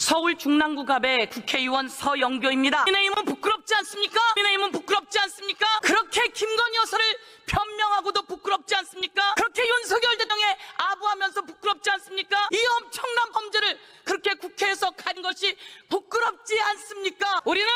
서울 중랑구 갑의 국회의원 서영교입니다. 국민의힘은 부끄럽지 않습니까? 국민의힘은 부끄럽지 않습니까? 그렇게 김건희 여사를 변명하고도 부끄럽지 않습니까? 그렇게 윤석열 대통령에 아부하면서 부끄럽지 않습니까? 이 엄청난 범죄를 그렇게 국회에서 가진 것이 부끄럽지 않습니까? 우리는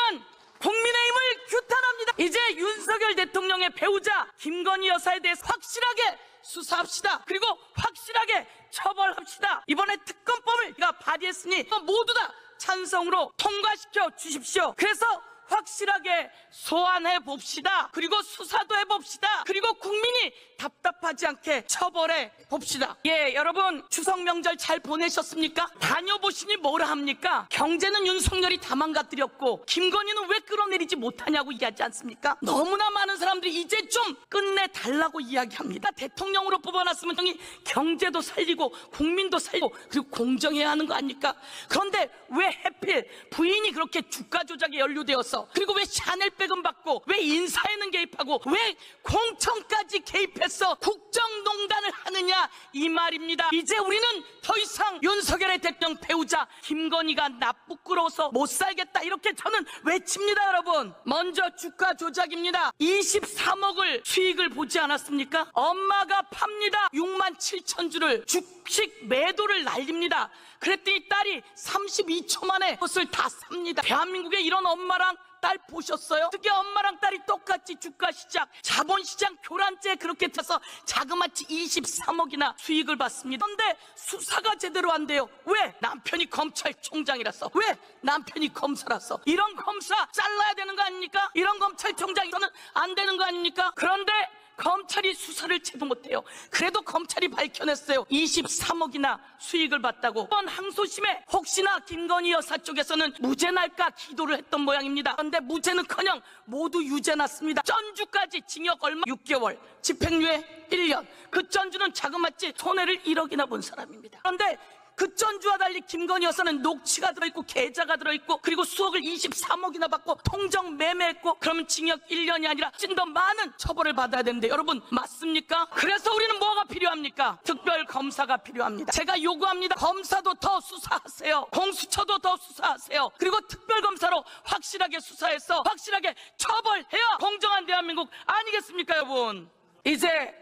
국민의힘을 규탄합니다. 이제 윤석열 대통령의 배우자 김건희 여사에 대해서 확실하게 수사합시다. 그리고 확실하게 처벌합시다. 이번에 특검법을 발의했으니 모두 다 찬성으로 통과시켜 주십시오. 그래서 확실하게 소환해 봅시다. 그리고 수사도 해봅시다. 그리고 국민이 답답하지 않게 처벌해 봅시다. 예, 여러분 추석 명절 잘 보내셨습니까? 다녀보시니 뭐라 합니까? 경제는 윤석열이 다 망가뜨렸고 김건희는 왜 끌어내리지 못하냐고 이야기하지 않습니까? 너무나 많은 사람들이 이제 좀 끝내달라고 이야기합니다. 대통령으로 뽑아놨으면 경제도 살리고 국민도 살리고 그리고 공정해야 하는 거 아닙니까? 그런데 왜 하필 부인이 그렇게 주가 조작에 연루되어서, 그리고 왜 샤넬백은 받고, 왜 인사에는 개입하고, 왜 공천까지 개입해서 국정농단을 하느냐 이 말입니다. 이제 우리는 더 이상 윤석열의 대통령 배우자 김건희가 나 부끄러워서 못 살겠다 이렇게 저는 외칩니다. 여러분, 먼저 주가 조작입니다. 23억을 수익을 보지 않았습니까? 엄마가 팝니다. 6만 7천 주를 주식 매도를 날립니다. 그랬더니 딸이 32초 만에 그것을 다 삽니다. 대한민국에 이런 엄마랑 딸 보셨어요? 어떻게 엄마랑 딸이 똑같이 주가시장, 자본시장 교란죄에 그렇게 타서 자그마치 23억이나 수익을 받습니다. 그런데 수사가 제대로 안 돼요. 왜? 남편이 검찰총장이라서. 왜? 남편이 검사라서. 이런 검사 잘라야 되는 거 아닙니까? 이런 검찰총장이서는 안 되는 거 아닙니까? 그런데 검찰이 수사를 제대로 못해요. 그래도 검찰이 밝혀냈어요. 23억이나 수익을 봤다고. 이번 항소심에 혹시나 김건희 여사 쪽에서는 무죄 날까 기도를 했던 모양입니다. 그런데 무죄는커녕 모두 유죄 났습니다. 전주까지 징역 얼마? 6개월, 집행유예 1년. 그 전주는 자그마치 손해를 1억이나 본 사람입니다. 그런데 그 전주와 달리 김건희 여사는 녹취가 들어있고 계좌가 들어있고 그리고 수억을 23억이나 받고 통정 매매했고, 그러면 징역 1년이 아니라 훨씬 더 많은 처벌을 받아야 되는데 여러분 맞습니까? 그래서 우리는 뭐가 필요합니까? 특별검사가 필요합니다. 제가 요구합니다. 검사도 더 수사하세요. 공수처도 더 수사하세요. 그리고 특별검사로 확실하게 수사해서 확실하게 처벌해야 공정한 대한민국 아니겠습니까? 여러분, 이제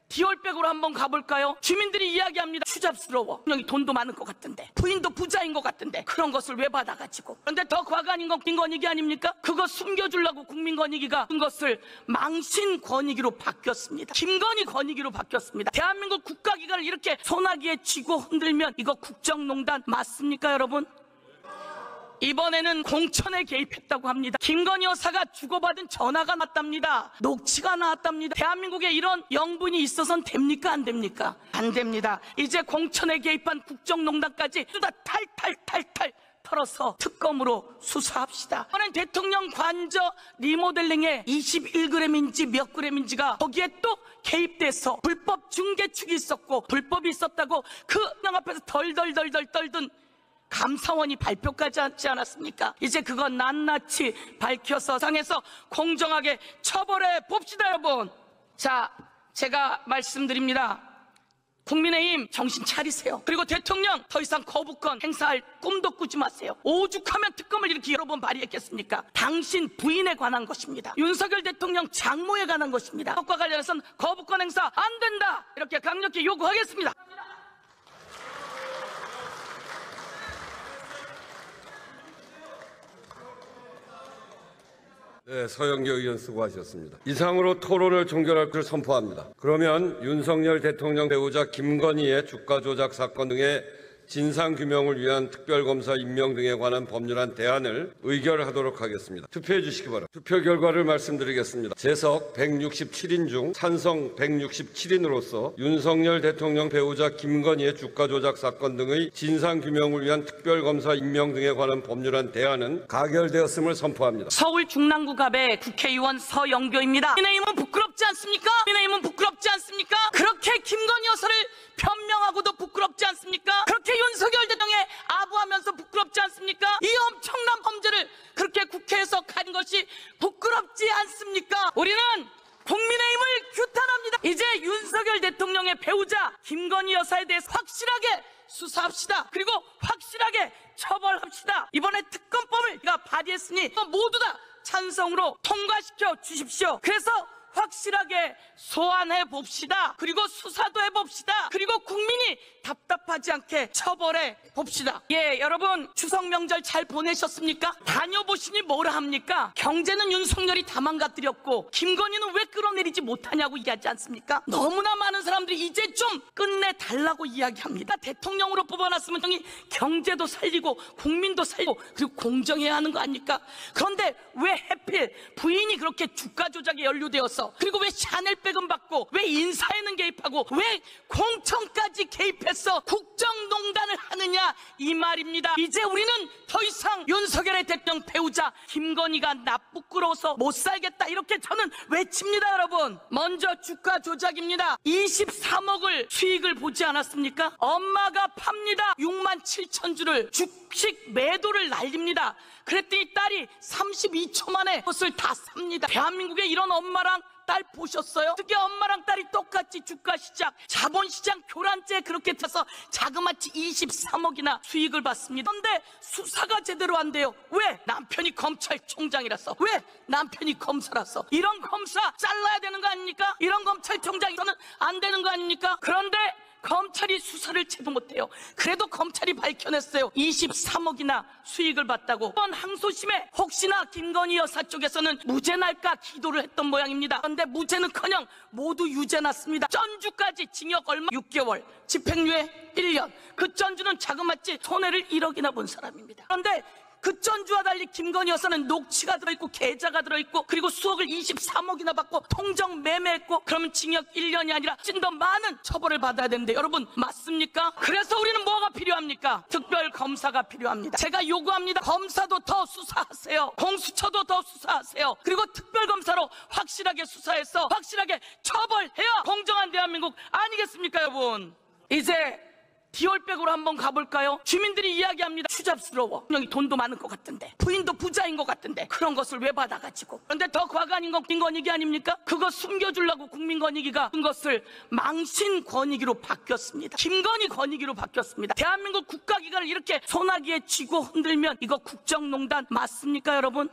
디올백으로 한번 가볼까요? 주민들이 이야기합니다. 추잡스러워. 분명히 돈도 많은 것 같은데, 부인도 부자인 것 같은데 그런 것을 왜 받아가지고. 그런데 더 과간인 건 국민권익위 아닙니까? 그거 숨겨주려고 국민권익위가 그것을 망신권익위로 바뀌었습니다. 김건희 권익위로 바뀌었습니다. 대한민국 국가기관을 이렇게 소나기에 쥐고 흔들면 이거 국정농단 맞습니까 여러분? 이번에는 공천에 개입했다고 합니다. 김건희 여사가 주고받은 전화가 났답니다. 녹취가 나왔답니다. 대한민국에 이런 영분이 있어서는 됩니까? 안 됩니까? 안 됩니다. 이제 공천에 개입한 국정농단까지 다 탈탈 털어서 특검으로 수사합시다. 이번엔 대통령 관저 리모델링에 21g인지 몇 g인지가 거기에 또 개입돼서 불법 중개축이 있었고 불법이 있었다고 그 명 앞에서 덜덜 떨던 감사원이 발표까지 하지 않았습니까? 이제 그건 낱낱이 밝혀서 상에서 공정하게 처벌해 봅시다 여러분. 자, 제가 말씀드립니다. 국민의힘 정신 차리세요. 그리고 대통령 더 이상 거부권 행사할 꿈도 꾸지 마세요. 오죽하면 특검을 이렇게 여러 번 발의했겠습니까? 당신 부인에 관한 것입니다. 윤석열 대통령 장모에 관한 것입니다. 그것과 관련해서는 거부권 행사 안 된다 이렇게 강력히 요구하겠습니다. 네, 서영교 의원 수고하셨습니다. 이상으로 토론을 종결할 것을 선포합니다. 그러면 윤석열 대통령 배우자 김건희의 주가 조작 사건 등의 진상규명을 위한 특별검사 임명 등에 관한 법률안 대안을 의결하도록 하겠습니다. 투표해 주시기 바랍니다. 투표 결과를 말씀드리겠습니다. 재석 167인 중 찬성 167인으로서 윤석열 대통령 배우자 김건희의 주가 조작 사건 등의 진상규명을 위한 특별검사 임명 등에 관한 법률안 대안은 가결되었음을 선포합니다. 서울 중랑구 갑의 국회의원 서영교입니다. 국민의힘은 부끄럽지 않습니까? 국민의힘은 부끄럽지 않습니까? 그렇게 김건희 여사를 변명하고도 부끄럽지 않습니까? 그렇게 윤석열 대통령에 아부하면서 부끄럽지 않습니까? 이 엄청난 범죄를 그렇게 국회에서 가진 것이 부끄럽지 않습니까? 우리는 국민의힘을 규탄합니다. 이제 윤석열 대통령의 배우자 김건희 여사에 대해서 확실하게 수사합시다. 그리고 확실하게 처벌합시다. 이번에 특검법을 제가 발의했으니 모두 다 찬성으로 통과시켜 주십시오. 그래서 확실하게 소환해 봅시다. 그리고 수사도 해봅시다. 그리고 국민이 답답하지 않게 처벌해 봅시다. 예, 여러분 추석 명절 잘 보내셨습니까? 다녀보시니 뭐라 합니까? 경제는 윤석열이 다 망가뜨렸고 김건희는 왜 끌어내리지 못하냐고 이야기하지 않습니까? 너무나 많은 사람들이 이제 좀 끝내달라고 이야기합니다. 대통령으로 뽑아놨으면 형이 경제도 살리고 국민도 살리고 그리고 공정해야 하는 거 아닙니까? 그런데 왜 하필 부인이 그렇게 주가 조작에 연루되어서 그리고 왜 샤넬백은 받고 왜 인사에는 개입하고 왜 공천까지 개입해서 국정농단을 하느냐 이 말입니다. 이제 우리는 더 이상 윤석열의 대통령 배우자 김건희가 나 부끄러워서 못 살겠다 이렇게 저는 외칩니다. 여러분 먼저 주가 조작입니다. 23억을 수익을 보지 않았습니까? 엄마가 팝니다. 6만 7천 주를 주식 매도를 날립니다. 그랬더니 딸이 32초 만에 그것을 다 삽니다. 대한민국에 이런 엄마랑 딸 보셨어요? 어떻게 엄마랑 딸이 똑같이 주가 시장, 자본시장 교란죄에 그렇게 타서 자그마치 23억이나 수익을 받습니다. 그런데 수사가 제대로 안 돼요. 왜? 남편이 검찰총장이라서. 왜? 남편이 검사라서. 이런 검사 잘라야 되는 거 아닙니까? 이런 검찰총장이서는 안 되는 거 아닙니까? 그런데 검찰이 수사를 제대로 못해요. 그래도 검찰이 밝혀냈어요. 23억이나 수익을 봤다고. 이번 항소심에 혹시나 김건희 여사 쪽에서는 무죄 날까 기도를 했던 모양입니다. 그런데 무죄는커녕 모두 유죄 났습니다. 전주까지 징역 얼마? 6개월, 집행유예 1년. 그 전주는 자그마치 손해를 1억이나 본 사람입니다. 그런데 그 전주와 달리 김건희 여사는 녹취가 들어있고 계좌가 들어있고 그리고 수억을 23억이나 받고 통정 매매했고 그러면 징역 1년이 아니라 훨씬 더 많은 처벌을 받아야 되는데 여러분 맞습니까? 그래서 우리는 뭐가 필요합니까? 특별검사가 필요합니다. 제가 요구합니다. 검사도 더 수사하세요. 공수처도 더 수사하세요. 그리고 특별검사로 확실하게 수사해서 확실하게 처벌해야 공정한 대한민국 아니겠습니까 여러분? 이제 디올백으로 한번 가볼까요? 주민들이 이야기합니다. 추잡스러워. 분명히 돈도 많은 것 같은데 부인도 부자인 것 같은데 그런 것을 왜 받아가지고. 그런데 더 과간인 건 김건희기 아닙니까? 그거 숨겨주려고 국민권익위가 준 것을 망신권익위로 바뀌었습니다. 김건희 권익위로 바뀌었습니다. 대한민국 국가기관을 이렇게 소나기에 쥐고 흔들면 이거 국정농단 맞습니까 여러분?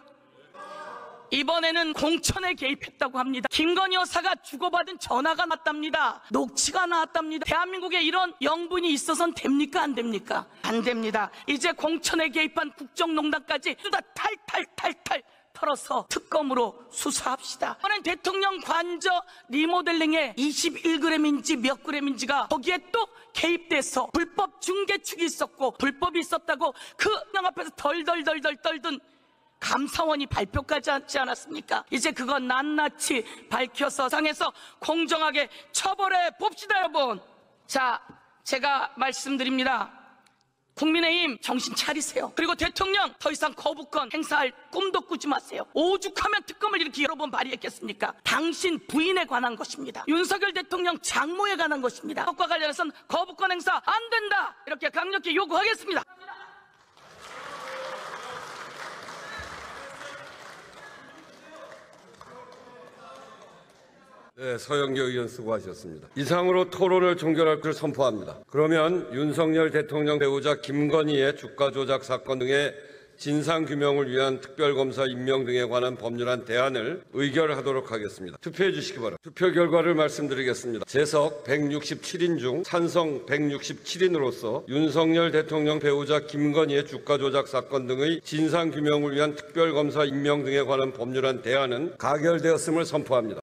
이번에는 공천에 개입했다고 합니다. 김건희 여사가 주고받은 전화가 났답니다. 녹취가 나왔답니다. 대한민국에 이런 영분이 있어서는 됩니까 안 됩니까? 안 됩니다. 이제 공천에 개입한 국정농단까지 다 탈탈 털어서 특검으로 수사합시다. 이번엔 대통령 관저 리모델링에 21g인지 몇 g인지가 거기에 또 개입돼서 불법 중개축이 있었고 불법이 있었다고 그 명 앞에서 덜덜 떨던 감사원이 발표까지 하지 않았습니까? 이제 그건 낱낱이 밝혀서 상에서 공정하게 처벌해 봅시다 여러분. 자, 제가 말씀드립니다. 국민의힘 정신 차리세요. 그리고 대통령 더 이상 거부권 행사할 꿈도 꾸지 마세요. 오죽하면 특검을 이렇게 여러 번 발의했겠습니까? 당신 부인에 관한 것입니다. 윤석열 대통령 장모에 관한 것입니다. 그것과 관련해서는 거부권 행사 안 된다 이렇게 강력히 요구하겠습니다. 네, 서영교 의원 수고하셨습니다. 이상으로 토론을 종결할 것을 선포합니다. 그러면 윤석열 대통령 배우자 김건희의 주가 조작 사건 등의 진상규명을 위한 특별검사 임명 등에 관한 법률안 대안을 의결하도록 하겠습니다. 투표해 주시기 바랍니다. 투표 결과를 말씀드리겠습니다. 재석 167인 중 찬성 167인으로서 윤석열 대통령 배우자 김건희의 주가 조작 사건 등의 진상규명을 위한 특별검사 임명 등에 관한 법률안 대안은 가결되었음을 선포합니다.